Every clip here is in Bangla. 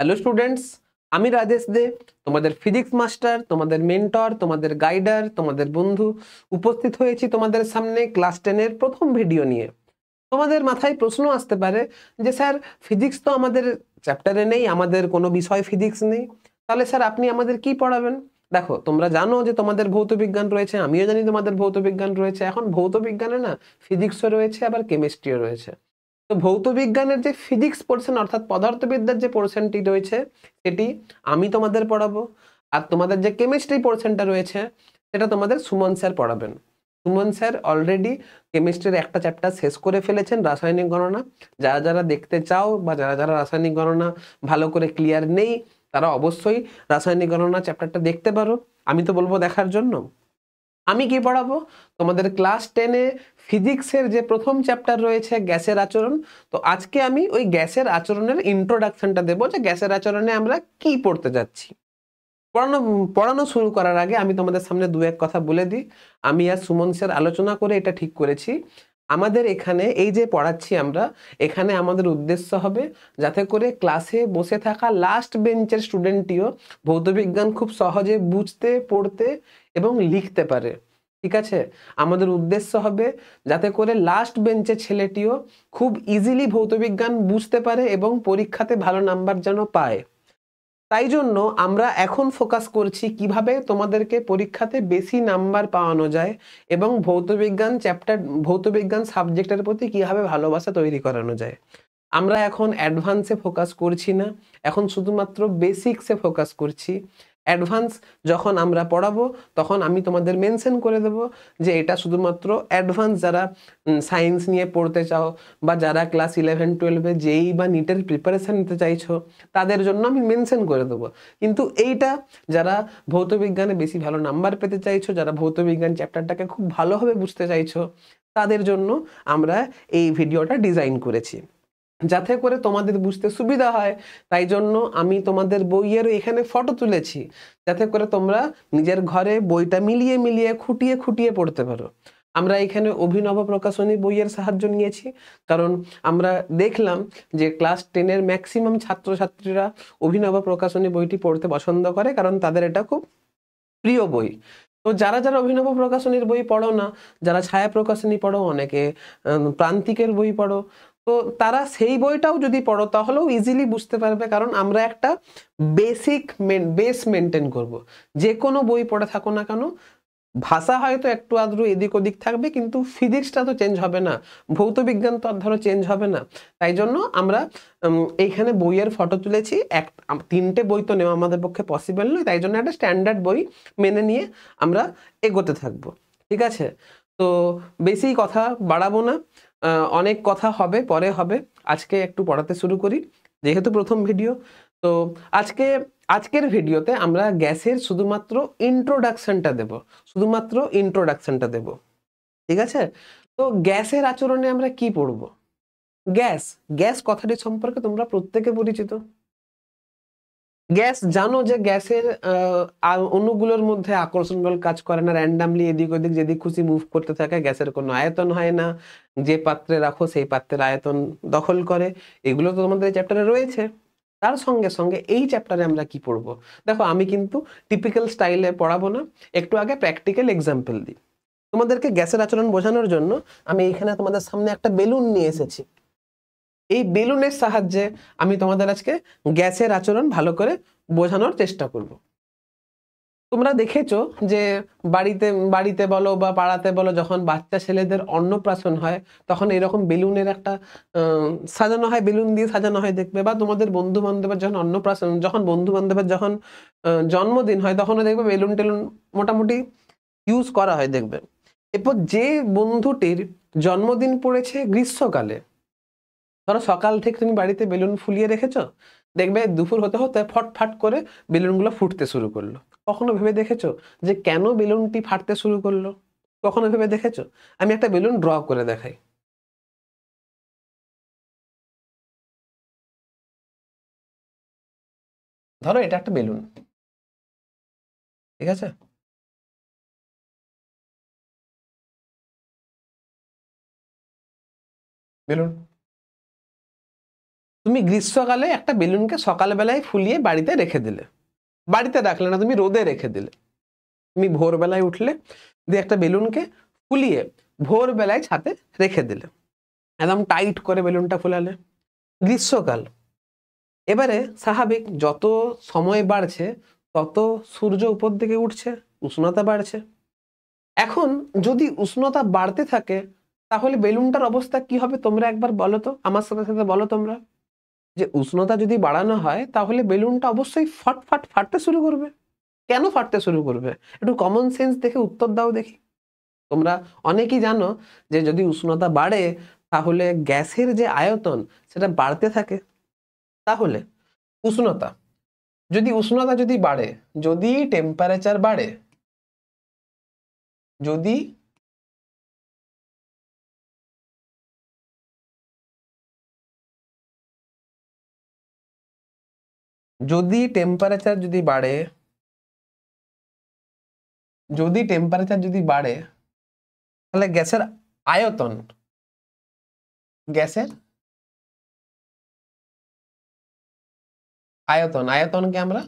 হ্যালো স্টুডেন্টস, আমি রাজেশ দে, তোমাদের ফিজিক্স মাস্টার, তোমাদের মেন্টর, তোমাদের গাইডার, তোমাদের বন্ধু উপস্থিত হয়েছি তোমাদের সামনে ক্লাস 10 এর প্রথম ভিডিও নিয়ে। তোমাদের মাথায় প্রশ্ন আসতে পারে যে স্যার, ফিজিক্স তো আমাদের চ্যাপ্টারে নেই, আমাদের কোনো বিষয় ফিজিক্স নেই, তাহলে স্যার আপনি আমাদের কি পড়াবেন? দেখো, তোমরা জানো যে তোমাদের ভৌত বিজ্ঞান রয়েছে, আমিও জানি তোমাদের ভৌত বিজ্ঞান রয়েছে। এখন ভৌত বিজ্ঞানে না ফিজিক্সও রয়েছে, আবার কেমিস্ট্রিও রয়েছে। তো ভৌত বিজ্ঞানের যে ফিজিক্স পোর্শন অর্থাৎ পদার্থবিদ্যার যে পোর্শনটি রয়েছে সেটি আমি তোমাদের পড়াবো। আর তোমাদের যে কেমিস্ট্রি পোর্শনটা রয়েছে সেটা তোমাদের সুমন স্যার পড়াবেন। সুমন স্যার অলরেডি কেমিস্ট্রির একটা চ্যাপ্টার শেষ করে ফেলেছেন, রাসায়নিক গণনা। যারা যারা দেখতে চাও বা যারা যারা রাসায়নিক গণনা ভালো করে ক্লিয়ার নেই, তারা অবশ্যই রাসায়নিক গণনা চ্যাপ্টারটা দেখতে পারো। আমি তো বলবো দেখার জন্য। আমি কি পড়াবো? তোমাদের ক্লাস 10-এ ফিজিক্সের যে প্রথম চ্যাপ্টার রয়েছে গ্যাসের আচরণ। তো আজকে আমি ওই গ্যাসের আচরণের ইন্ট্রোডাকশনটা দেবো, যে গ্যাসের আচরণে আমরা কি পড়তে যাচ্ছি। পড়ানো পড়ানো শুরু করার আগে আমি তোমাদের সামনে দু এক কথা বলে দিই। আমি আর সুমন স্যার আলোচনা করে এটা ঠিক করেছি, আমাদের এখানে এই যে পড়াচ্ছি আমরা, এখানে আমাদের উদ্দেশ্য হবে যাতে করে ক্লাসে বসে থাকা লাস্ট বেঞ্চের স্টুডেন্টটিও ভৌতবিজ্ঞান খুব সহজে বুঝতে, পড়তে এবং লিখতে পারে। ঠিক আছে? আমাদের উদ্দেশ্য হবে যাতে করে লাস্ট বেঞ্চের ছেলেটিও খুব ইজিলি ভৌতবিজ্ঞান বুঝতে পারে এবং পরীক্ষাতে ভালো নাম্বার যেন পায়। তাই জন্য আমরা এখন ফোকাস করছি কিভাবে তোমাদেরকে পরীক্ষাতে বেশি নাম্বার পাওয়ানো যায় এবং ভৌতবিজ্ঞান সাবজেক্টের প্রতি কিভাবে ভালোবাসা তৈরি করানো যায়। আমরা এখন অ্যাডভান্সে ফোকাস করছি না, এখন শুধুমাত্র বেসিক্সে ফোকাস করছি। অ্যাডভান্স যখন আমরা পড়াবো তখন আমি তোমাদের মেনশন করে দেব যে এটা শুধুমাত্র অ্যাডভান্স যারা সায়েন্স নিয়ে পড়তে চাও বা যারা ক্লাস 11-12-এ যেই বা নিটের প্রিপারেশন নিতে চাইছো তাদের জন্য আমি মেনশন করে দেবো। কিন্তু এইটা যারা ভৌতবিজ্ঞানে বেশি ভালো নাম্বার পেতে চাইছো, যারা ভৌতবিজ্ঞান চ্যাপ্টারটাকে খুব ভালোভাবে বুঝতে চাইছো, তাদের জন্য আমরা এই ভিডিওটা ডিজাইন করেছি যাতে করে তোমাদের বুঝতে সুবিধা হয়। তাই জন্য আমি তোমাদের বইয়ের এখানে ফটো তুলেছি যাতে করে তোমরা নিজের ঘরে বইটা মিলিয়ে মিলিয়ে খুঁটিয়ে খুঁটিয়ে পড়তে পারো। আমরা এখানে অভিনব প্রকাশনী বইয়ের সাহায্য নিয়েছি, কারণ আমরা দেখলাম যে ক্লাস 10-এর ম্যাক্সিমাম ছাত্রছাত্রীরা অভিনব প্রকাশনী বইটি পড়তে পছন্দ করে, কারণ তাদের এটা খুব প্রিয় বই। তো যারা যারা অভিনব প্রকাশনীর বই পড়ো না, যারা ছায়া প্রকাশনী পড়ো, অনেকে প্রান্তিকের বই পড়ো, তো তারা সেই বইটাও যদি পড়ো তাহলেও ইজিলি বুঝতে পারবে, কারণ আমরা একটা বেস মেনটেন করব। যে কোনো বই পড়ে থাকো না কেন, ভাষা হয়তো একটু আধটু এদিক ওদিক থাকবে, কিন্তু ফিজিক্সটা তো চেঞ্জ হবে না, ভৌত বিজ্ঞান তো আর ধরো চেঞ্জ হবে না। তাই জন্য আমরা এইখানে বইয়ের ফটো তুলেছি। তিনটে বই তো নেওয়া আমাদের পক্ষে পসিবল নয়, তাই জন্য একটা স্ট্যান্ডার্ড বই মেনে নিয়ে আমরা এগোতে থাকবো। ঠিক আছে? তো বেশি কথা বাড়াবো না, অনেক কথা হবে, পরে হবে। আজকে একটু পড়াতে শুরু করি, যেহেতু প্রথম ভিডিও। তো আজকে আজকের ভিডিওতে আমরা গ্যাসের শুধুমাত্র ইন্ট্রোডাকশনটা দেব, শুধুমাত্র ইন্ট্রোডাকশনটা দেব। ঠিক আছে? তো গ্যাসের আচরণে আমরা কি পড়ব? গ্যাস গ্যাস কথাটি সম্পর্কে তোমরা প্রত্যেকে পরিচিত। গ্যাস জানো যে গ্যাসের অণুগুলোর মধ্যে আকর্ষণ বল কাজ করে না, র্যান্ডামলি এদিক ওদিক যেদিক খুশি মুভ করতে থাকে। গ্যাসের কোনো আয়তন হয় না, যে পাত্রে রাখো সেই পাত্রের আয়তন দখল করে। এগুলো তো তোমাদের চ্যাপ্টারে রয়েছে। তার সঙ্গে সঙ্গে এই চ্যাপ্টারে আমরা কি পড়বো? দেখো, আমি কিন্তু টিপিক্যাল স্টাইলে পড়াবো না, একটু আগে প্র্যাকটিক্যাল এক্সাম্পল দিই তোমাদেরকে। গ্যাসের আচরণ বোঝানোর জন্য আমি এখানে তোমাদের সামনে একটা বেলুন নিয়ে এসেছি। এই বেলুনের সাহায্যে আমি তোমাদের আজকে গ্যাসের আচরণ ভালো করে বোঝানোর চেষ্টা করব। তোমরা দেখেছো যে বাড়িতে বাড়িতে বলো বা পাড়াতে বলো, যখন বাচ্চা ছেলেদের অন্নপ্রাশন হয় তখন এরকম বেলুনের একটা সাজানো হয়, বেলুন দিয়ে সাজানো হয় দেখবে। বা তোমাদের বন্ধু বান্ধবের যখন অন্নপ্রাশন, যখন বন্ধু বান্ধবের যখন জন্মদিন হয় তখনও দেখবে বেলুন টেলুন মোটামুটি ইউজ করা হয় দেখবে। এরপর যে বন্ধুটির জন্মদিন পড়েছে গ্রীষ্মকালে, ধরো সকাল থেকে তুমি বাড়িতে বেলুন ফুলিয়ে রেখেছো, দেখবে দুপুর হতে হতে ফটফাট করে বেলুনগুলো ফুটতে শুরু করলো। কখনো ভেবে দেখেছো যে কেন বেলুনটি ফাটতে শুরু করলো? কখনো ভেবে দেখেছো? আমি একটা বেলুন ড্র করে দেখাই। ধরো এটা একটা বেলুন, ঠিক আছে? বেলুন তুমি গ্রীষ্মকালে একটা বেলুনকে সকালবেলায় ফুলিয়ে বাড়িতে রেখে দিলে, বাড়িতে রাখলে না, তুমি রোদে রেখে দিলে। তুমি ভোরবেলায় উঠলে, দিয়ে একটা বেলুনকে ফুলিয়ে ভোরবেলায় ছাদে রেখে দিলে, একদম টাইট করে বেলুনটা ফুলালে। গ্রীষ্মকাল, এবারে স্বাভাবিক যত সময় বাড়ছে তত সূর্য উপর দিকে উঠছে, উষ্ণতা বাড়ছে। এখন যদি উষ্ণতা বাড়তে থাকে তাহলে বেলুনটার অবস্থা কি হবে তোমরা একবার বলো তো, আমার সাথে সাথে বলো তোমরা, যে উষ্ণতা যদি বাড়ানো হয় তাহলে বেলুনটা অবশ্যই ফটফট ফাটতে শুরু করবে। কেন ফাটতে শুরু করবে? একটু কমন সেন্স দেখে উত্তর দাও দেখি। তোমরা অনেকেই জানো যে যদি উষ্ণতা বাড়ে তাহলে গ্যাসের যে আয়তন সেটা বাড়তে থাকে। তাহলে উষ্ণতা যদি বাড়ে, যদি টেম্পারেচার বাড়ে, যদি টেম্পারেচার যদি বাড়ে, তাহলে গ্যাসের আয়তন, আয়তনকে আমরা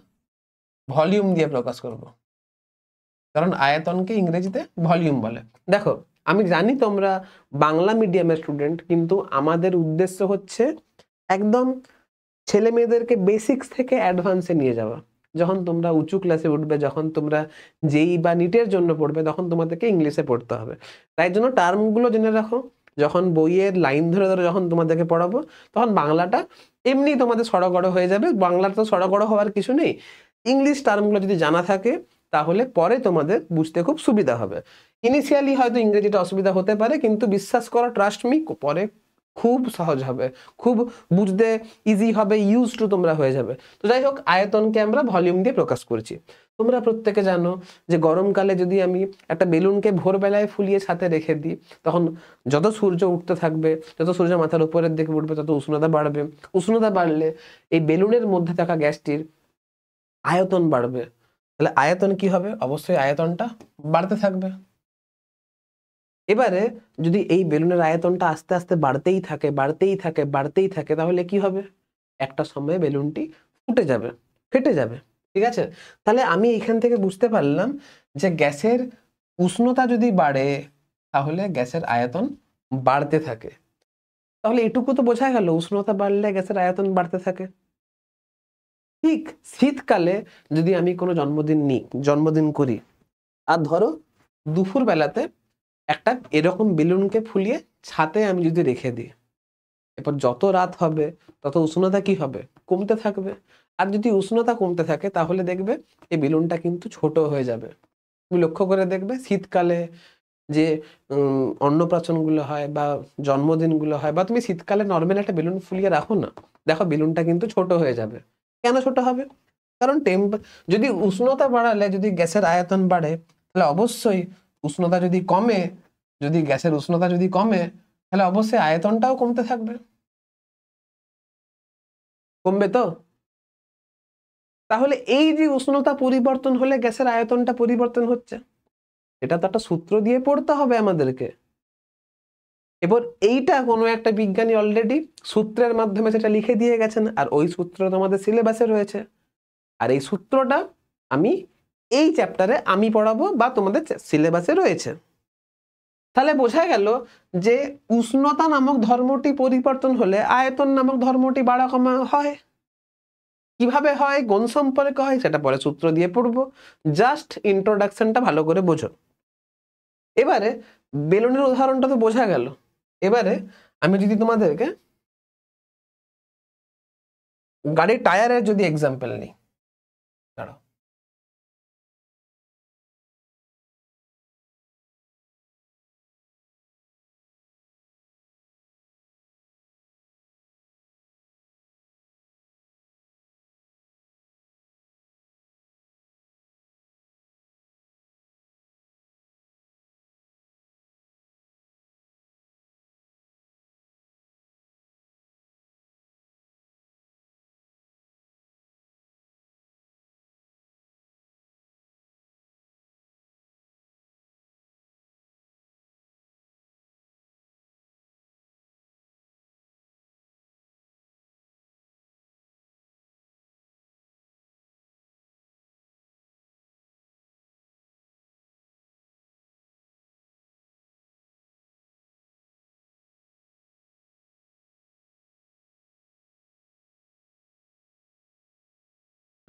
ভলিউম দিয়ে প্রকাশ করব, কারণ আয়তনকে ইংরেজিতে ভলিউম বলে। দেখো, আমি জানি তোমরা বাংলা মিডিয়ামের স্টুডেন্ট, কিন্তু আমাদের উদ্দেশ্য হচ্ছে একদম ছেলে মেয়েদেরকে বেসিক্স থেকে অ্যাডভান্সে নিয়ে যাওয়া। যখন তোমরা উঁচু ক্লাসে উঠবে, যখন তোমরা যেই বা নিটের জন্য পড়বে, তখন তোমাদেরকে ইংলিশে পড়তে হবে। তাই জন্য টার্মগুলো জেনে রাখো। যখন বইয়ের লাইন ধরে ধরে যখন তোমাদেরকে পড়াবো, তখন বাংলাটা এমনি তোমাদের সড়গড় হয়ে যাবে। বাংলাটা তো সড়গড় হওয়ার কিছু নেই, ইংলিশ টার্মগুলো যদি জানা থাকে তাহলে পরে তোমাদের বুঝতে খুব সুবিধা হবে। ইনিশিয়ালি হয়তো ইংরেজিটা অসুবিধা হতে পারে, কিন্তু বিশ্বাস করো, ট্রাস্ট মি, পরে খুব সহজ হবে, খুব বুঝতে ইজি হবে, ইউজ টু তোমরা হয়ে যাবে। তো যাই হোক, আয়তনকে আমরা ভলিউম দিয়ে প্রকাশ করছি। তোমরা প্রত্যেকে জানো যে গরমকালে যদি আমি একটা বেলুনকে ভোরবেলায় ফুলিয়ে ছাদে রেখে দিই, তখন যত সূর্য উঠতে থাকবে, যত সূর্য মাথার উপরের দিকে উঠবে, তত উষ্ণতা বাড়বে। উষ্ণতা বাড়লে এই বেলুনের মধ্যে থাকা গ্যাসটির আয়তন বাড়বে। তাহলে আয়তন কি হবে? অবশ্যই আয়তনটা বাড়তে থাকবে। এবারে যদি এই বেলুনের আয়তনটা আস্তে আস্তে বাড়তেই থাকে, তাহলে কি হবে? একটা সময়ে বেলুনটি ফুটে যাবে, ফেটে যাবে। ঠিক আছে? তাহলে আমি এখান থেকে বুঝতে পারলাম যে গ্যাসের উষ্ণতা যদি বাড়ে তাহলে গ্যাসের আয়তন বাড়তে থাকে। তাহলে এটুকু তো বোঝা গেল, উষ্ণতা বাড়লে গ্যাসের আয়তন বাড়তে থাকে। ঠিক শীতকালে যদি আমি কোনো জন্মদিন করি, আর ধরো দুপুর বেলাতে একটা এরকম বেলুনকে ফুলিয়ে ছাদে আমি যদি রেখে দিই, এরপর যত রাত হবে তত উষ্ণতা কি হবে? কমতে থাকবে। আর যদি উষ্ণতা কমতে থাকে তাহলে দেখবে এই বেলুনটা কিন্তু ছোট হয়ে যাবে। তুমি লক্ষ্য করে দেখবে শীতকালে যে অন্নপ্রাশনগুলো হয় বা জন্মদিনগুলো হয়, বা তুমি শীতকালে নর্মাল একটা বেলুন ফুলিয়ে রাখো না, দেখো বেলুনটা কিন্তু ছোট হয়ে যাবে। কেন ছোট হবে? কারণ যদি উষ্ণতা বাড়ালে, যদি গ্যাসের আয়তন বাড়ে, তাহলে অবশ্যই উষ্ণতা যদি কমে, যদি গ্যাসের উষ্ণতা যদি কমে, তাহলে অবশ্যই আয়তনটাও কমতে থাকবে। কমবে তো? তাহলে এই যে উষ্ণতা পরিবর্তন হলে গ্যাসের আয়তনটা পরিবর্তন হচ্ছে, এটা তো একটা সূত্র দিয়ে পড়তে হবে আমাদেরকে। এবার এইটা কোনো একটা বিজ্ঞানী অলরেডি সূত্রের মাধ্যমে সেটা লিখে দিয়ে গেছেন, আর ওই সূত্র তোমাদের সিলেবাসে রয়েছে। আর এই সূত্রটা আমি এই চ্যাপ্টারে আমি পড়াবো বা তোমাদের সিলেবাসে রয়েছে। তাহলে বোঝা গেল যে উষ্ণতা নামক ধর্মটি পরিবর্তন হলে আয়তন নামক ধর্মটি বাড়া কমা হয়। কিভাবে হয়, কোন সম্পর্কে হয়, সেটা পরে সূত্র দিয়ে পড়বো। জাস্ট ইন্ট্রোডাকশনটা ভালো করে বোঝো। এবারে বেলুনের উদাহরণটা তো বোঝা গেল। এবারে আমি যদি তোমাদেরকে গাড়ির টায়ারের যদি এক্সাম্পল নিই, দাঁড়াও।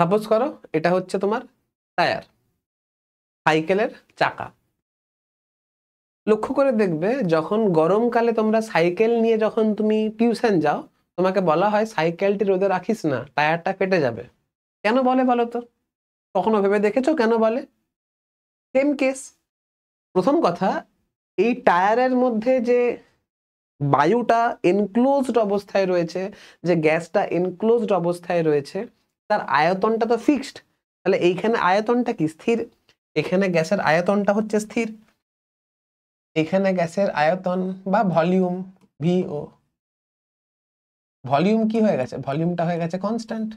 সাপোজ করো এটা হচ্ছে তোমার টায়ার, সাইকেলের চাকা। লক্ষ্য করে দেখবে যখন গরমকালে তোমরা সাইকেল নিয়ে যখন তুমি টিউশন যাও, তোমাকে বলা হয় সাইকেলটি রোদে রাখিস না, টায়ারটা ফেটে যাবে। কেন বলে বলো তো? কখনো ভেবে দেখেছো কেন বলে? Same case. প্রথম কথা, এই টায়ারের মধ্যে যে বায়ুটা এনক্লোজড অবস্থায় রয়েছে, যে গ্যাসটা এনক্লোজড অবস্থায় রয়েছে, তার আয়তনটা তো ফিক্সড। তাহলে এইখানে আয়তনটা কি? স্থির। এখানে গ্যাসের আয়তনটা হচ্ছে স্থির। এখানে গ্যাসের আয়তন বা ভলিউম, ভিও, ভলিউম কি হয়ে গেছে? ভলিউমটা হয়ে গেছে কনস্ট্যান্ট।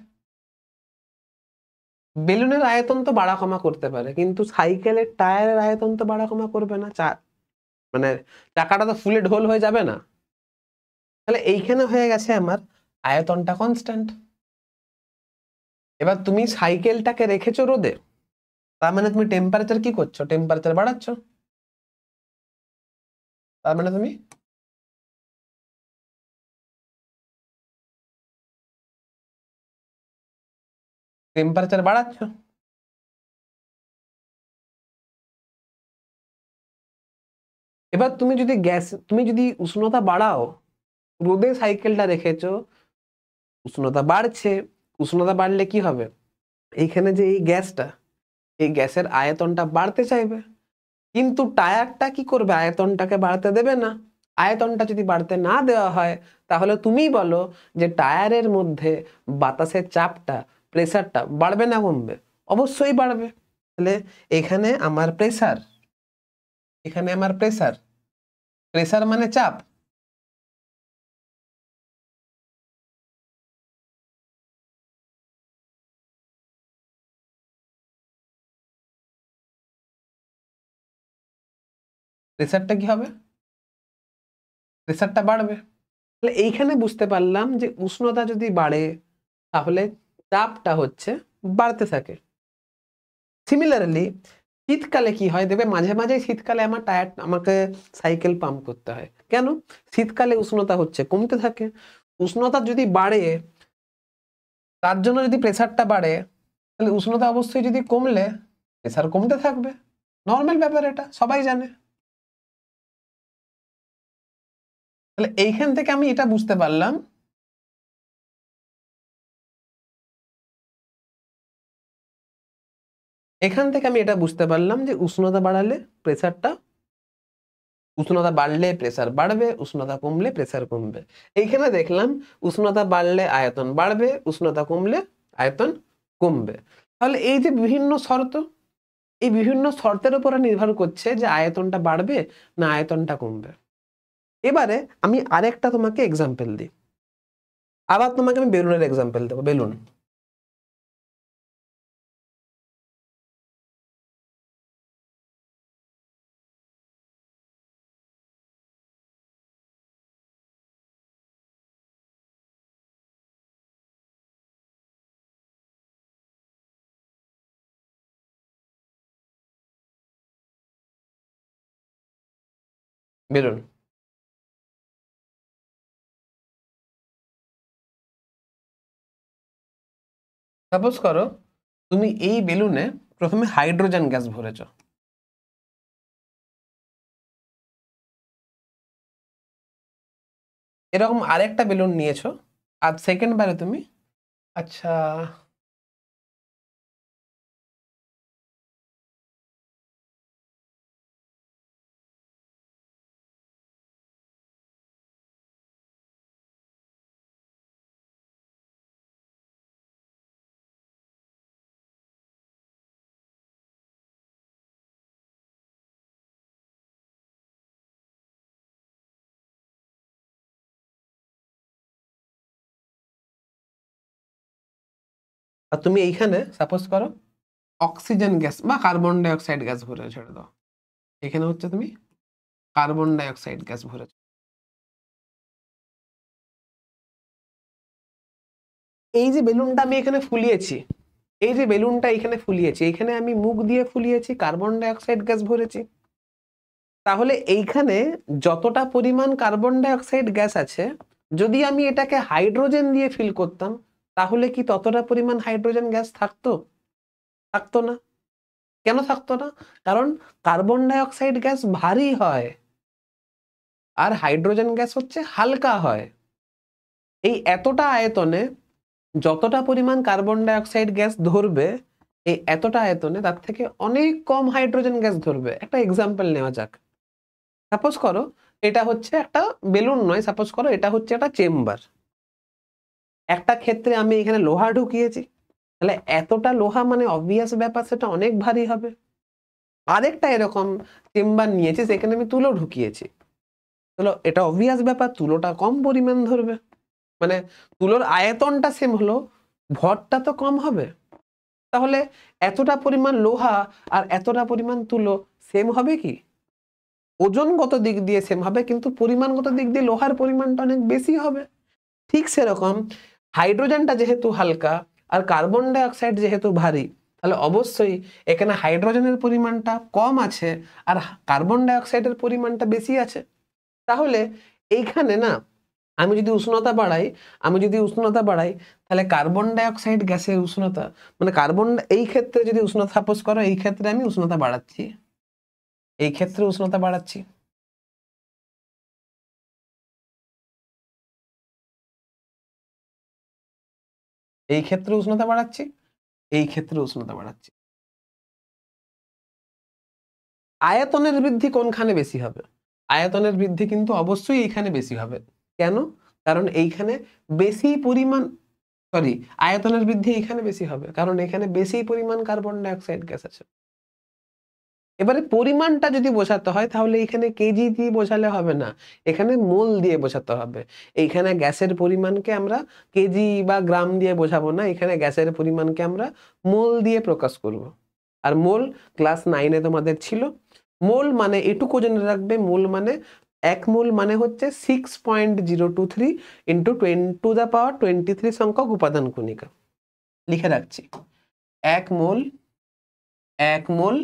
বেলুনের আয়তন তো বাড়া কমা করতে পারে, কিন্তু সাইকেলের টায়ারের আয়তন তো বাড়া কমা করবে না। মানে চাকাটা তো ফুলে ঢোল হয়ে যাবে না। তাহলে এইখানে হয়ে গেছে আমার আয়তনটা কনস্ট্যান্ট। এবার তুমি সাইকেলটাকে রেখেছো রোদে, তার মানে তুমি টেম্পারেচার কি করছো? টেম্পারেচার বাড়াচ্ছ। তার মানে তুমি টেম্পারেচার বাড়াচ্ছ। এবার তুমি যদি উষ্ণতা বাড়াও, রোদে সাইকেলটা রেখেছো, উষ্ণতা বাড়ছে। উষ্ণতা বাড়লে কি হবে? এইখানে যে এই গ্যাসটা, এই গ্যাসের আয়তনটা বাড়তে চাইবে, কিন্তু টায়ারটা কি করবে? আয়তনটাকে বাড়তে দেবে না। আয়তনটা যদি বাড়তে না দেওয়া হয়, তাহলে তুমিই বলো যে টায়ারের মধ্যে বাতাসের চাপটা, প্রেসারটা বাড়বে না কমবে? অবশ্যই বাড়বে। তাহলে এখানে আমার প্রেসার, এখানে আমার প্রেসার, প্রেসার মানে চাপ। প্রেসারটা কি হবে? প্রেসারটা বাড়বে। তাহলে এইখানে বুঝতে পারলাম যে উষ্ণতা যদি বাড়ে, তাহলে চাপটা হচ্ছে বাড়তে থাকে। সিমিলারলি শীতকালে কি হয় দেখবে, মাঝে মাঝে শীতকালে আমাকে সাইকেল পাম্প করতে হয়। কেন? শীতকালে উষ্ণতা হচ্ছে কমতে থাকে। উষ্ণতা যদি বাড়ে, তার জন্য যদি প্রেসারটা বাড়ে, তাহলে উষ্ণতা অবশ্যই যদি কমলে প্রেসার কমতে থাকবে। নর্মাল ব্যাপার, এটা সবাই জানে। তাহলে এইখান থেকে আমি এটা বুঝতে পারলাম, এখান থেকে আমি এটা বুঝতে পারলাম যে উষ্ণতা বাড়ালে প্রেসারটা, উষ্ণতা বাড়লে প্রেসার বাড়বে, উষ্ণতা কমলে প্রেসার কমবে। এইখানে দেখলাম উষ্ণতা বাড়লে আয়তন বাড়বে, উষ্ণতা কমলে আয়তন কমবে। তাহলে এই যে বিভিন্ন শর্ত, এই বিভিন্ন শর্তের উপরে নির্ভর করছে যে আয়তনটা বাড়বে না আয়তনটা কমবে। এবারে আমি আরেকটা তোমাকে এক্সাম্পল দিই। আবার তোমাকে আমি বেলুনের এক্সাম্পল দেবো। Balloon, balloon. সাপোজ করো তুমি এই বেলুনে প্রথমে হাইড্রোজেন গ্যাস ভরেছো। এরকম আরেকটা বেলুন নিয়েছো, আর সেকেন্ড বারে তুমি, আচ্ছা, আর তুমি এইখানে সাপোজ করো অক্সিজেন গ্যাস বা কার্বন ডাই অক্সাইড গ্যাস ভরে ছেড়ে দাও। এখানে হচ্ছে তুমি কার্বন ডাই অক্সাইড গ্যাস ভরেছো। এই যে বেলুনটা আমি এখানে ফুলিয়েছি, এই যে বেলুনটা এখানে ফুলিয়েছি, এখানে আমি মুখ দিয়ে ফুলিয়েছি, কার্বন ডাই অক্সাইড গ্যাস ভরেছি। তাহলে এইখানে যতটা পরিমাণ কার্বন ডাই অক্সাইড গ্যাস আছে, যদি আমি এটাকে হাইড্রোজেন দিয়ে ফিল করতাম, তাহলে কি ততটা পরিমাণ হাইড্রোজেন গ্যাস থাকতো? থাকতো না। কেন থাকতো না? কারণ কার্বন ডাই অক্সাইড গ্যাস ভারী হয় আর হাইড্রোজেন গ্যাস হচ্ছে হালকা হয়। এই এতটা আয়তনে যতটা পরিমাণ কার্বন ডাই অক্সাইড গ্যাস ধরবে, এই এতটা আয়তনে তার থেকে অনেক কম হাইড্রোজেন গ্যাস ধরবে। একটা এক্সাম্পল নেওয়া যাক। সাপোজ করো এটা হচ্ছে একটা বেলুন নয়, সাপোজ করো এটা হচ্ছে একটা চেম্বার। একটা ক্ষেত্রে আমি এখানে লোহা ঢুকিয়েছি, তাহলে এতটা লোহা মানে অবভিয়াস ব্যাপার সেটা অনেক ভারী হবে। আরেকটা এরকম চেম্বার নিয়েছি, সেখানে আমি তুলো ঢুকিয়েছি, তাহলে এটা অবভিয়াস ব্যাপার তুলোটা কম পরিমাণ ধরবে। মানে তুলোর আয়তনটা সেম হলো, ভরটা তো কম হবে। তাহলে এতটা পরিমাণ লোহা আর এতটা পরিমাণ তুলো সেম হবে কি? ওজনগত দিক দিয়ে সেম হবে, কিন্তু পরিমাণগত দিক দিয়ে লোহার পরিমাণটা অনেক বেশি হবে। ঠিক সেরকম হাইড্রোজেনটা যেহেতু হালকা আর কার্বন ডাই অক্সাইড যেহেতু ভারী, তাহলে অবশ্যই এখানে হাইড্রোজেনের পরিমাণটা কম আছে আর কার্বন ডাই অক্সাইডের পরিমাণটা বেশি আছে। তাহলে এইখানে না আমি যদি উষ্ণতা বাড়াই তাহলে কার্বন ডাই অক্সাইড গ্যাসের উষ্ণতা, মানে এই ক্ষেত্রে যদি উষ্ণতা সাপোজ করো, এই ক্ষেত্রে আমি উষ্ণতা বাড়াচ্ছি, এই ক্ষেত্রে উষ্ণতা বাড়াচ্ছি, এই ক্ষেত্রে উষ্ণতা বাড়াচ্ছি, এই ক্ষেত্রে উষ্ণতা বাড়াচ্ছি। আয়তনের বৃদ্ধি কোনখানে বেশি হবে? আয়তনের বৃদ্ধি কিন্তু অবশ্যই এইখানে বেশি হবে। কেন? কারণ এইখানে বেশি পরিমাণ আয়তনের বৃদ্ধি এইখানে বেশি হবে কারণ এখানে বেশি পরিমাণ কার্বন ডাই অক্সাইড গ্যাস আছে। এবারে পরিমাণটা যদি বোঝাতে হয় তাহলে এখানে কেজি দিয়ে বোঝালে হবে না, এখানে মোল দিয়ে বোঝাতে হবে। এইখানে গ্যাসের পরিমাণকে আমরা কেজি বা গ্রাম দিয়ে বোঝাবো না, এখানে গ্যাসের পরিমাণকে আমরা মোল দিয়ে প্রকাশ করব। আর মোল ক্লাস 9-এ তোমাদের ছিল। মোল মানে এটুকু জেনে রাখবে, মোল মানে 1 মোল মানে হচ্ছে 6.023 ইন্টু 10⁻23 সংখ্যক উপাদান কণিকা। লিখে রাখছি, 1 মোল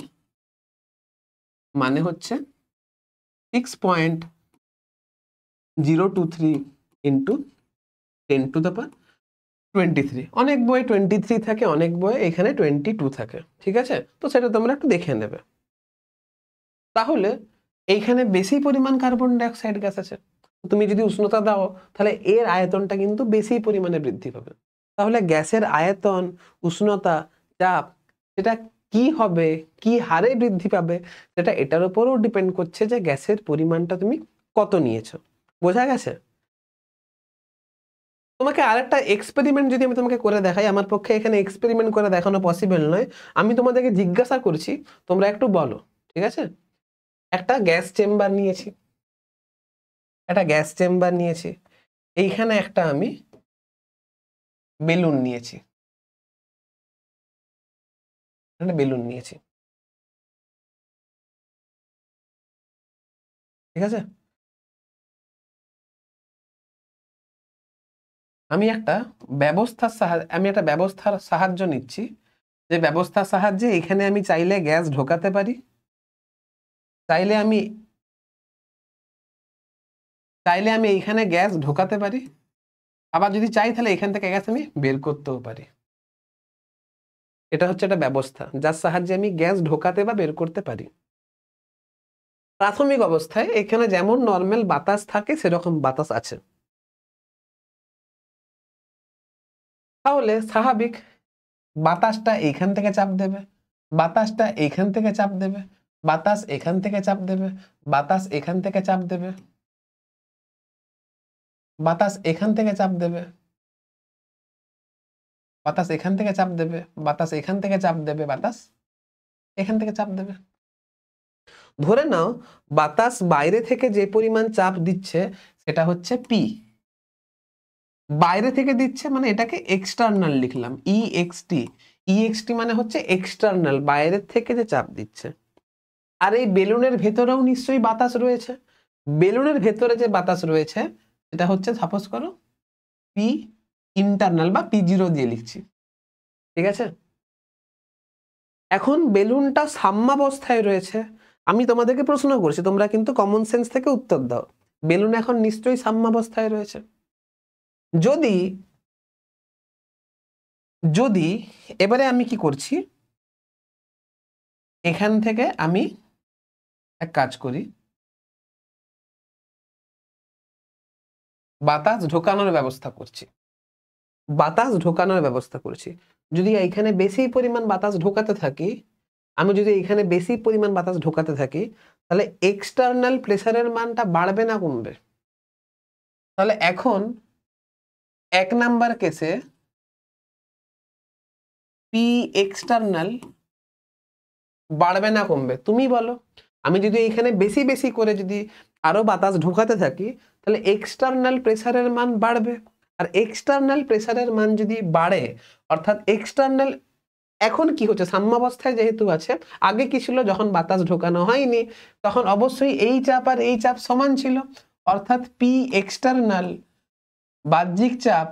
মানে হচ্ছে 6.023 ইন্টু 10⁻23। অনেক বই 23 থাকে, অনেক বই এখানে 22 থাকে, ঠিক আছে? তো সেটা তোমরা একটু দেখে নেবে। তাহলে এইখানে বেশি পরিমাণ কার্বন ডাই অক্সাইড গ্যাস আছে, তুমি যদি উষ্ণতা দাও তাহলে এর আয়তনটা কিন্তু বেশি পরিমাণে বৃদ্ধি পাবে। তাহলে গ্যাসের আয়তন, উষ্ণতা, চাপ সেটা কি হবে, কি হারে বৃদ্ধি পাবে, সেটা এটার উপরও ডিপেন্ড করছে যে গ্যাসের পরিমাণটা তুমি কত নিয়েছো। বোঝা গেছে? তোমাকে আরেকটা এক্সপেরিমেন্ট যদি আমি তোমাকে করে দেখাই, আমার পক্ষে এখানে এক্সপেরিমেন্ট করে দেখানো পসিবল নয়, আমি তোমাদেরকে জিজ্ঞাসা করছি, তোমরা একটু বলো, ঠিক আছে? একটা গ্যাস চেম্বার নিয়েছি, এইখানে একটা আমি বেলুন নিয়েছি, ঠিক আছে? আমি একটা ব্যবস্থার সাহায্য নিচ্ছি, যে ব্যবস্থার সাহায্যে এখানে আমি চাইলে গ্যাস ঢোকাতে পারি, চাইলে আমি এইখানে গ্যাস ঢোকাতে পারি, আবার যদি চাই তাহলে এখান থেকে গ্যাস আমি বের করতেও পারি। এটা হচ্ছে একটা ব্যবস্থা যার সাহায্যে আমি গ্যাস ঢোকাতে বা বের করতে পারি। প্রাথমিক অবস্থায় এখানে যেমন নরমাল বাতাস থাকে সেরকম বাতাস আছে, তাহলে স্বাভাবিক বাতাসটা এইখান থেকে চাপ দেবে, বাতাসটা এইখান থেকে চাপ দেবে, বাতাস এখান থেকে চাপ দেবে, বাতাস এখান থেকে চাপ দেবে, বাতাস এখান থেকে চাপ দেবে, বাতাস এখান থেকে চাপ দেবে, বাতাস এখান থেকে চাপ দেবে, বাতাস এখান থেকে চাপ দেবে। ধরে নাও বাতাস বাইরে থেকে যে পরিমাণ চাপ দিচ্ছে সেটা হচ্ছে পি, বাইরে থেকে দিচ্ছে মানে এটাকে এক্সটার্নাল লিখলাম, ইএক্সটি মানে হচ্ছে এক্সটার্নাল, বাইরের থেকে যে চাপ দিচ্ছে। আর এই বেলুনের ভেতরেও নিশ্চয়ই বাতাস রয়েছে, বেলুনের ভেতরে যে বাতাস রয়েছে এটা হচ্ছে সাপোজ করো পি ইন্টারনাল বা P0 দিয়ে লিখছি, ঠিক আছে? এখন বেলুনটা সাম্যাবস্থায় রয়েছে, আমি তোমাদেরকে প্রশ্ন করছি, তোমরা কিন্তু কমন সেন্স থেকে উত্তর দাও। বেলুন এখন নিশ্চয়ই সাম্যাবস্থায় রয়েছে। যদি যদি এবারে আমি কি করছি, এখান থেকে আমি এক কাজ করি, বাতাস ঢোকানোর ব্যবস্থা করছি। বাতাস ঢোকানোর ব্যবস্থা করছি। যদি এইখানে বেশি পরিমাণ বাতাস ঢোকাতে থাকি, আমি যদি এখানে বেশি পরিমাণ বাতাস ঢোকাতে থাকি, তাহলে এক্সটার্নাল প্রেসারের মানটা বাড়বে না কমবে? তাহলে এখন 1 নাম্বার কেসে পি এক্সটার্নাল বাড়বে না কমবে? তুমি বলো। আমি যদি এখানে বেশি বেশি করে যদি আরো বাতাস ঢোকাতে থাকি, তাহলে এক্সটার্নাল প্রেসারের মান বাড়বে। আর এক্সটার্নাল প্রেসারের মান যদি বাড়ে, অর্থাৎ এক্সটার্নাল এখন কি হচ্ছে, সাম্যাবস্থায় যেহেতু আছে, আগে কি ছিল, যখন বাতাস ঢোকানো হয়নি তখন অবশ্যই এই চাপ আর এই চাপ সমান ছিল, অর্থাৎ পি এক্সটার্নাল বাহ্যিক চাপ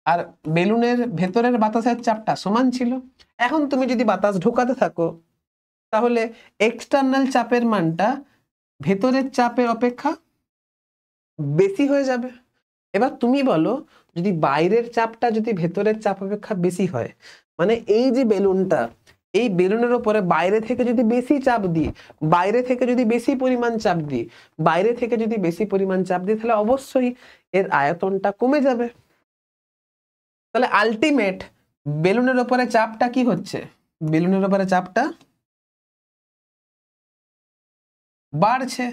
আর বেলুনের ভেতরের বাতাসের চাপটা সমান ছিল। এখন তুমি যদি বাতাস ঢোকাতে থাকো, তাহলে এক্সটার্নাল চাপের মানটা ভেতরের চাপের অপেক্ষা বেশি হয়ে যাবে। এবার তুমি বলো, যদি বাইরের চাপটা যদি ভেতরের চাপ অপেক্ষা বেশি হয়, মানে এই যে বেলুনটা, এই বেলুনের উপরে বাইরে থেকে যদি বেশি চাপ দিই, বাইরে থেকে যদি বেশি পরিমাণ চাপ দিই, বাইরে থেকে যদি বেশি পরিমাণ চাপ দিই, তাহলে অবশ্যই এর আয়তনটা কমে যাবে। তাহলে আলটিমেট বেলুনের উপরে চাপটা কি হচ্ছে, বেলুনের উপরে চাপটা বাড়ছে।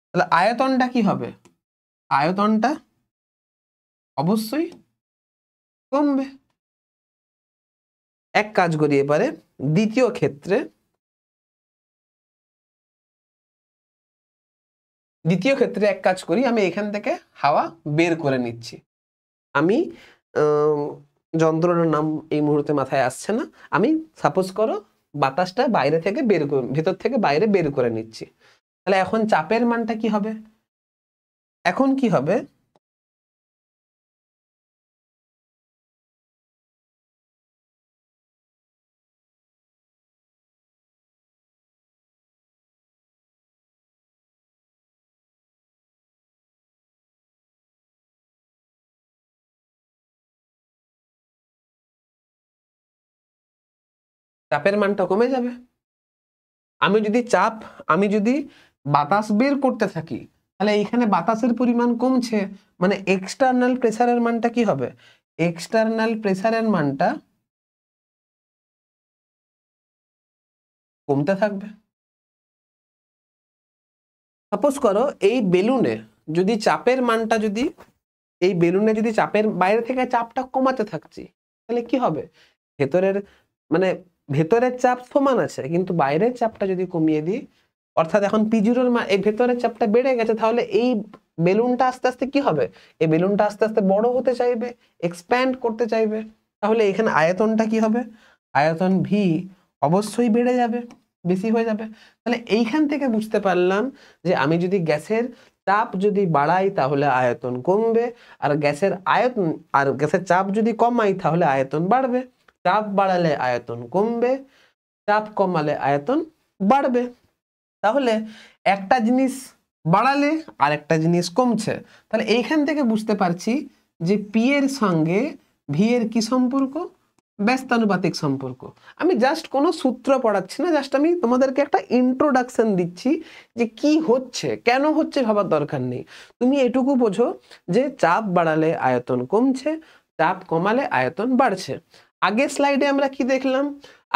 তাহলে আয়তনটা কি হবে, আয়তনটা অবশ্যই কমবে। এক কাজ করি এবারে দ্বিতীয় ক্ষেত্রে, এক কাজ করি, আমি এখান থেকে হাওয়া বের করে নিচ্ছি। আমি যন্ত্রটার নাম এই মুহূর্তে মাথায় আসছে না, আমি সাপোজ করো বাতাসটা বাইরে থেকে ভেতর থেকে বাইরে বের করে নিচ্ছি। তাহলে এখন চাপের মানটা কি হবে, এখন কি হবে, চাপের মানটা কমে যাবে। আমি যদি আমি যদি বাতাস বের করতে থাকি, তাহলে এইখানে বাতাসের পরিমাণ কমছে, মানে এক্সটার্নাল প্রেসারের মানটা কি হবে, এক্সটার্নাল প্রেসারের মানটা কমতে থাকবে। সাপোজ করো এই বেলুনে যদি চাপের মানটা যদি, এই বেলুনে যদি চাপের বাইরে থেকে চাপটা কমাতে থাকছি, তাহলে কি হবে, ভেতরের মানে ভেতরের চাপ সমান আছে, কিন্তু বাইরের চাপটা যদি কমিয়ে দিই, অর্থাৎ এখন পিজিরোর এই ভেতরের চাপটা বেড়ে গেছে, তাহলে এই বেলুনটা আস্তে আস্তে কি হবে, এই বেলুনটা আস্তে আস্তে বড় হতে চাইবে, এক্সপ্যান্ড করতে চাইবে। তাহলে এখানে আয়তনটা কি হবে, আয়তন ভি অবশ্যই বেড়ে যাবে, বেশি হয়ে যাবে। তাহলে এইখান থেকে বুঝতে পারলাম যে আমি যদি গ্যাসের চাপ যদি বাড়াই তাহলে আয়তন কমবে, আর গ্যাসের চাপ যদি কমাই তাহলে আয়তন বাড়বে। চাপ বাড়ালে আয়তন কমবে, চাপ কমালে আয়তন বাড়বে। তাহলে একটা জিনিস বাড়ালে আর একটা জিনিস কমছে। তাহলে এইখান থেকে বুঝতে পারছি যে পি এর সঙ্গে ভি এর কি সম্পর্ক, ব্যস্তানুপাতিক সম্পর্ক। আমি জাস্ট কোনো সূত্র পড়াচ্ছি না, জাস্ট আমি তোমাদেরকে একটা ইন্ট্রোডাকশন দিচ্ছি যে কি হচ্ছে, কেন হচ্ছে ভাবার দরকার নেই। তুমি এটুকু বোঝো যে চাপ বাড়ালে আয়তন কমছে, চাপ কমালে আয়তন বাড়ছে। আগের স্লাইডে আমরা কি দেখলাম,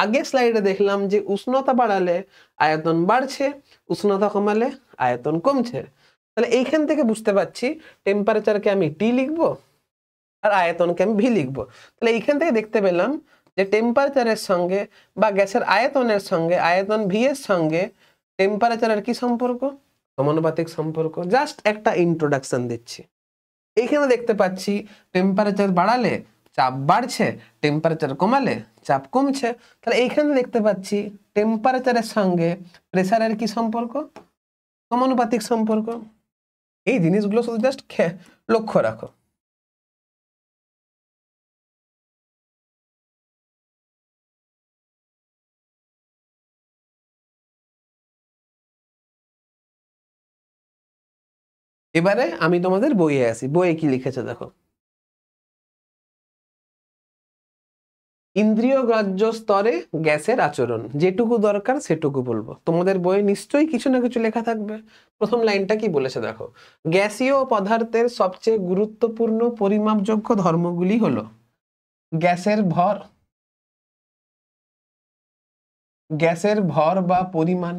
আগের স্লাইডে দেখলাম যে উষ্ণতা বাড়ালে আয়তন বাড়ছে, উষ্ণতা কমালে আয়তন কমছে। তাহলে এইখান থেকে বুঝতে পারছি টেম্পারেচারকে আমি টি লিখবো আর আয়তনকে আমি ভি লিখবো। তাহলে এইখান থেকে দেখতে পেলাম যে টেম্পারেচারের সঙ্গে বা গ্যাসের আয়তনের সঙ্গে আয়তন ভি এর সঙ্গে টেম্পারেচারের কি সম্পর্ক, সমানুপাতিক সম্পর্ক। জাস্ট একটা ইন্ট্রোডাকশন দিচ্ছি। এইখানে দেখতে পাচ্ছি টেম্পারেচার বাড়ালে চাপ বাড়ছে, টেম্পারেচার কমালে চাপ কমছে। তাহলে এইখানে দেখতে পাচ্ছি টেম্পারেচারের সঙ্গে প্রেসারের কি সম্পর্ক, সমানুপাতিক সম্পর্ক। এই জিনিসগুলো শুধু জাস্ট লক্ষ্য রাখো। এবারে আমি তোমাদের বইয়ে আসি, বইয়ে কি লিখেছে দেখো। ইন্দ্রিয় গ্রাহ্য স্তরে গ্যাসের আচরণ, যেটুকু দরকার সেটুকু বলবো। তোমাদের বইয়ে নিশ্চয়ই কিছু না কিছু লেখা থাকবে। প্রথম লাইনটা কি বলেছে দেখো, গ্যাসীয় পদার্থের সবচেয়ে গুরুত্বপূর্ণ পরিমাপযোগ্য ধর্মগুলি হলো গ্যাসের ভর বা পরিমাণ।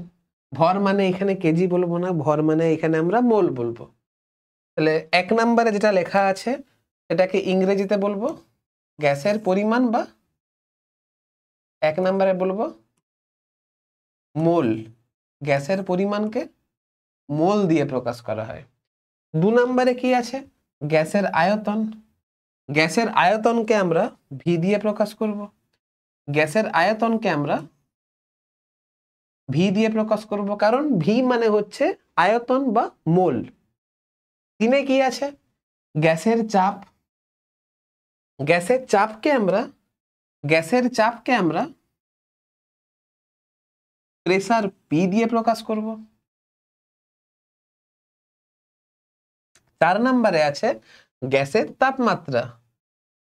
ভর মানে এখানে কেজি বলবো না, ভর মানে এখানে আমরা মোল বলবো। তাহলে 1 নম্বরে যেটা লেখা আছে এটাকে ইংরেজিতে বলবো গ্যাসের পরিমাণ, বা 1 নম্বরে বলবো মোল। গ্যাসের পরিমাণকে মোল দিয়ে প্রকাশ করা হয়। 2 নম্বরে কি আছে, গ্যাসের আয়তন। গ্যাসের আয়তনকে আমরা ভি দিয়ে প্রকাশ করব। গ্যাসের আয়তনকে আমরা ভি দিয়ে প্রকাশ করব, কারণ ভি মানে হচ্ছে আয়তন বা মোল। 3 কি আছে, গ্যাসের চাপ। গ্যাসের চাপকে আমরা প্রেসার পি দিয়ে প্রকাশ করব। 4 নম্বরে আছে গ্যাসের তাপমাত্রা।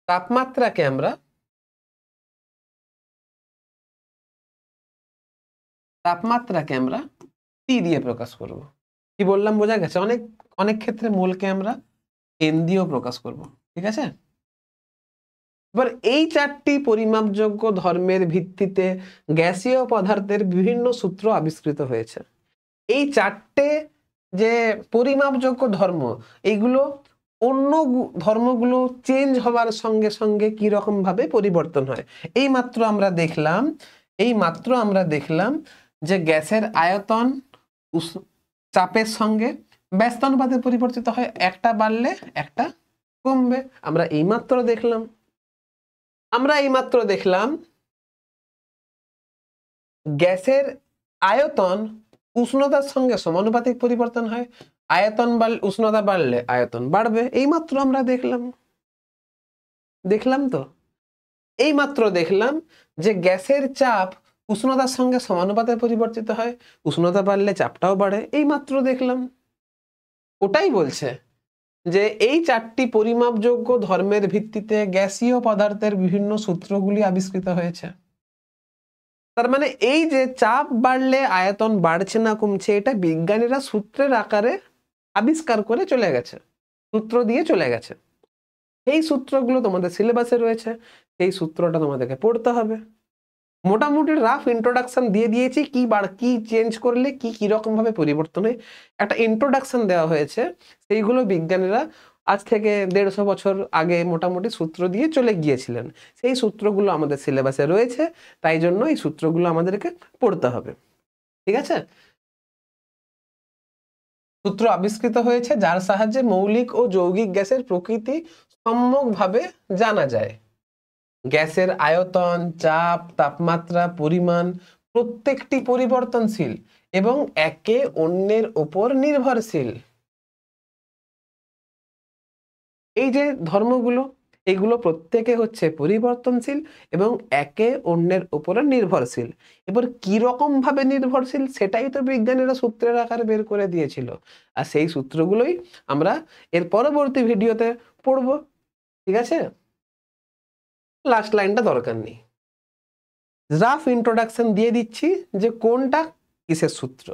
তাপমাত্রাকে আমরা টি দিয়ে প্রকাশ করব। কি বললাম বোঝা গেছে? অনেক ক্ষেত্রে মোলকে আমরা এন দিয়েও প্রকাশ করব। ঠিক আছে, এবার এই 4টি পরিমাপযোগ্য ধর্মের ভিত্তিতে গ্যাসীয় পদার্থের বিভিন্ন সূত্র আবিষ্কৃত হয়েছে। এই 4টে যে পরিমাপযোগ্য ধর্ম, এইগুলো অন্য ধর্মগুলো চেঞ্জ হওয়ার সঙ্গে সঙ্গে কি রকম ভাবে পরিবর্তন হয়। এই মাত্র আমরা দেখলাম যে গ্যাসের আয়তন চাপের সঙ্গে ব্যস্তানুপাতে পরিবর্তিত হয়, একটা বাড়লে একটা কমবে। আমরা এইমাত্র দেখলাম গ্যাসের আয়তন উষ্ণতার সঙ্গে সমানুপাতিক পরিবর্তন হয়। উষ্ণতা বাড়লে আয়তন বাড়বে। এইমাত্র আমরা দেখলাম যে গ্যাসের চাপ উষ্ণতার সঙ্গে সমানুপাতে পরিবর্তিত হয়, উষ্ণতা বাড়লে চাপটাও বাড়ে। এইমাত্র দেখলাম। ওটাই বলছে যে এই 4টি পরিমাপযোগ্য ধর্মের ভিত্তিতে গ্যাসীয় পদার্থের বিভিন্ন সূত্রগুলি আবিষ্কৃত হয়েছে। তার মানে এই যে চাপ বাড়লে আয়তন বাড়ছে না কমছে, এটা বিজ্ঞানীরা সূত্রের আকারে আবিষ্কার করে চলে গেছে, সূত্র দিয়ে চলে গেছে। এই সূত্রগুলো তোমাদের সিলেবাসে রয়েছে, এই সূত্রটা তোমাদেরকে পড়তে হবে। মোটামুটি রাফ ইন্ট্রোডাকশন দিয়ে দিয়েছি, কি চেঞ্জ করলে কি রকম ভাবে পরিবর্তন হয়, একটা ইন্ট্রোডাকশন দেওয়া হয়েছে। সেইগুলো বিজ্ঞানীরা আজ থেকে 150 বছর আগে মোটামুটি সূত্র দিয়ে চলে গিয়েছিলেন। সেই সূত্রগুলো আমাদের সিলেবাসে রয়েছে, তাই জন্য এই সূত্রগুলো আমাদেরকে পড়তে হবে। ঠিক আছে, সূত্র আবিষ্কৃত হয়েছে যার সাহায্যে মৌলিক ও যৌগিক গ্যাসের প্রকৃতি সম্যকভাবে জানা যায়। গ্যাসের আয়তন, চাপ, তাপমাত্রা, পরিমাণ প্রত্যেকটি পরিবর্তনশীল এবং একে অন্যের উপর নির্ভরশীল। এই যে ধর্মগুলো, এগুলো প্রত্যেকে হচ্ছে পরিবর্তনশীল এবং একে অন্যের উপরে নির্ভরশীল। এবার কি রকম ভাবে নির্ভরশীল সেটাই তো বিজ্ঞানীরা সূত্রের আকারে বের করে দিয়েছিল, আর সেই সূত্রগুলোই আমরা এর পরবর্তী ভিডিওতে পড়ব। ঠিক আছে, লাস্ট লাইনটা দরকার নেই, রাফ ইন্ট্রোডাকশন দিয়ে দিচ্ছি যে কোনটা কিসের সূত্র।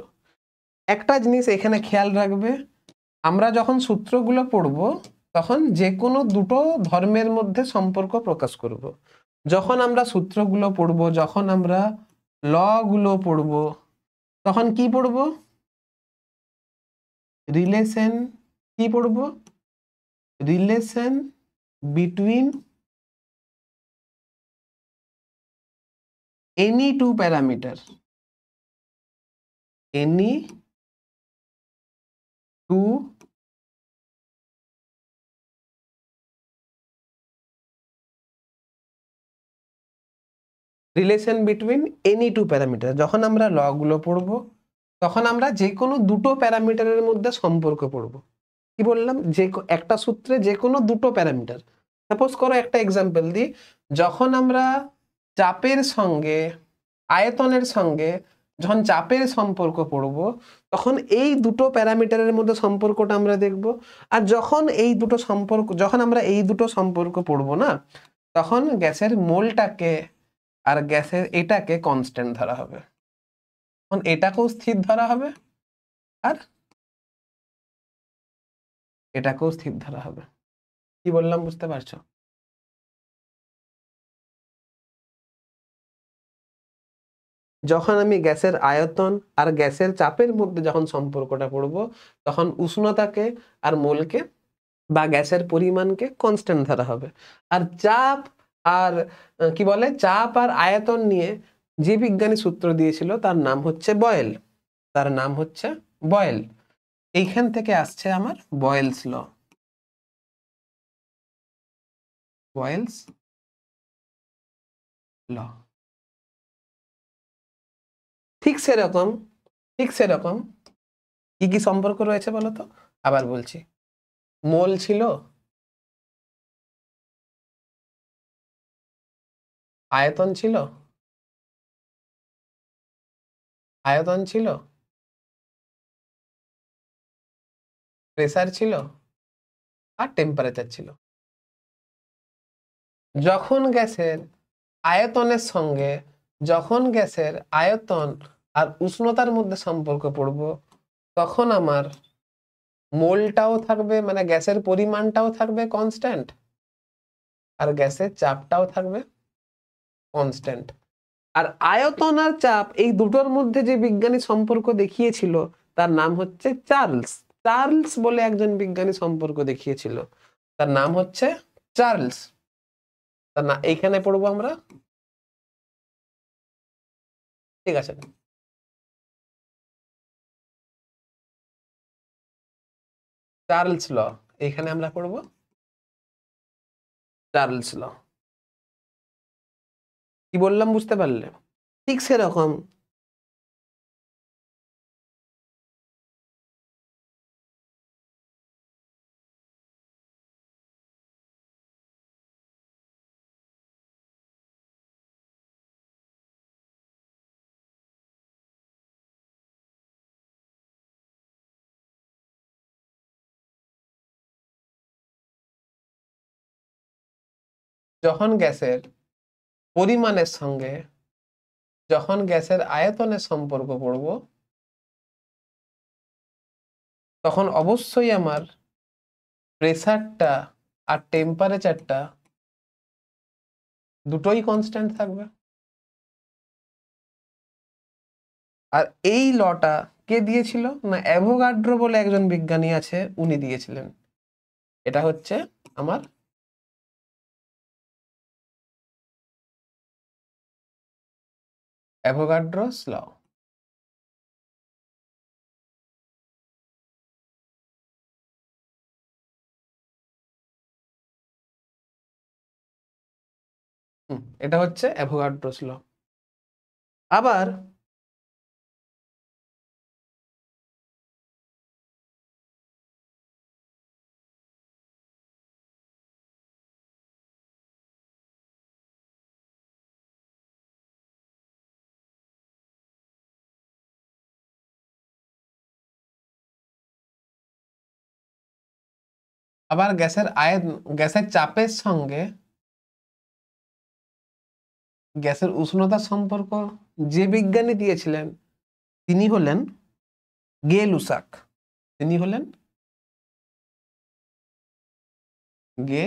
একটা জিনিস এখানে খেয়াল রাখবে, আমরা যখন সূত্রগুলো পড়ব তখন যে কোনো দুটো ধর্মের মধ্যে সম্পর্ক প্রকাশ করব। যখন আমরা সূত্রগুলো পড়ব, যখন আমরা ল গুলো পড়ব, তখন কি পড়ব? রিলেশন। কি পড়ব? Relation between any two parameter, any two relation between any two parameter. যখন আমরা ল গুলো পড়বো তখন আমরা যে কোনো দুটো প্যারামিটারের মধ্যে সম্পর্ক পড়বো। কি বললাম? যে একটা সূত্রে যে কোনো দুটো প্যারামিটার। সাপোজ করো একটা এক্সাম্পল দিই, যখন আমরা চাপের সঙ্গে আয়তনের সঙ্গে যখন চাপের সম্পর্ক পড়বো তখন এই দুটো প্যারামিটারের মধ্যে সম্পর্কটা আমরা দেখব। আর যখন আমরা এই দুটো সম্পর্ক পড়বো না, তখন গ্যাসের মোলটাকে আর গ্যাসের এটাকে কনস্ট্যান্ট ধরা হবে, তখন এটাকেও স্থির ধরা হবে আর এটাকেও স্থির ধরা হবে। কি বললাম বুঝতে পারছো? যখন আমি গ্যাসের আয়তন আর গ্যাসের চাপের মধ্যে যখন সম্পর্কটা পড়ব, তখন উষ্ণতাকে আর মোলকে বা গ্যাসের পরিমাণকে কনস্ট্যান্ট ধরা হবে। আর চাপ আর কি বলে, চাপ আর আয়তন নিয়ে যে বিজ্ঞানী সূত্র দিয়েছিল তার নাম হচ্ছে বয়েল, তার নাম হচ্ছে বয়েল। এইখান থেকে আসছে আমার বয়েলস ল, বয়েলস ল। ঠিক সেরকম কি কি সম্পর্ক রয়েছে বলো তো? আবার বলছি, মোল ছিল, আয়তন ছিল, প্রেসার ছিল আর টেম্পারেচার ছিল। যখন গ্যাসের আয়তন আর উষ্ণতার মধ্যে সম্পর্ক পড়ব, তখন আমার মোলটাও থাকবে, মানে গ্যাসের পরিমাণটাও থাকবে কনস্ট্যান্ট আর গ্যাসের চাপটাও থাকবে কনস্ট্যান্ট। আর আয়তন আর চাপ এই দুটোর মধ্যে যে বিজ্ঞানী সম্পর্ক দেখিয়েছিল তার নাম হচ্ছে চার্লস। চার্লস বলে একজন বিজ্ঞানী সম্পর্ক দেখিয়েছিল, তার নাম হচ্ছে চার্লস। তার না এইখানে পড়বো আমরা, ঠিক আছে? চার্লস ল, এইখানে আমরা পড়বো চার্লস ল। কি বললাম বুঝতে পারলে? ঠিক সেরকম যখন গ্যাসের পরিমাণের সঙ্গে যখন গ্যাসের আয়তনের সম্পর্ক পড়ব, তখন অবশ্যই আমার প্রেসারটা আর টেম্পারেচারটা দুটোই কনস্ট্যান্ট থাকবে। আর এই লটা কে দিয়েছিল? না, অ্যাভোগাড্রো বলে একজন বিজ্ঞানী আছে, উনি দিয়েছিলেন। এটা হচ্ছে আমার অ্যাভোগাড্রোস ল। এটা হচ্ছে অ্যাভোগাড্রোস ল। আবার গ্যাসের চাপের সঙ্গে গ্যাসের উষ্ণতার সম্পর্ক যে বিজ্ঞানী দিয়েছিলেন তিনি হলেন গে লুসাক। তিনি হলেন গে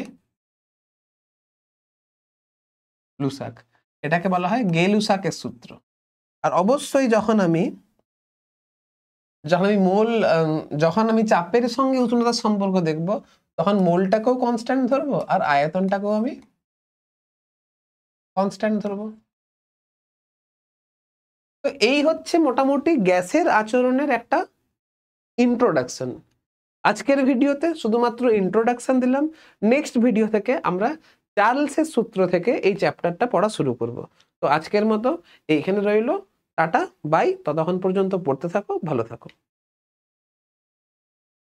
লুসাক। এটাকে বলা হয় গে লুসাকের সূত্র। আর অবশ্যই যখন আমি চাপের সঙ্গে উষ্ণতার সম্পর্ক দেখব, তখন মোলটাকেও কনস্ট্যান্ট ধরবো আর আয়তনটাকেও আমি কনস্ট্যান্ট ধরবো। তো এই হচ্ছে মোটামুটি গ্যাসের আচরণের একটা ইন্ট্রোডাকশন। আজকের ভিডিওতে শুধুমাত্র ইন্ট্রোডাকশন দিলাম। নেক্সট ভিডিও থেকে আমরা চার্লসের সূত্র থেকে এই চ্যাপ্টারটা পড়া শুরু করব। তো আজকের মতো এইখানে রইলো, টাটা বাই। ততক্ষণ পর্যন্ত পড়তে থাকো, ভালো থাকো।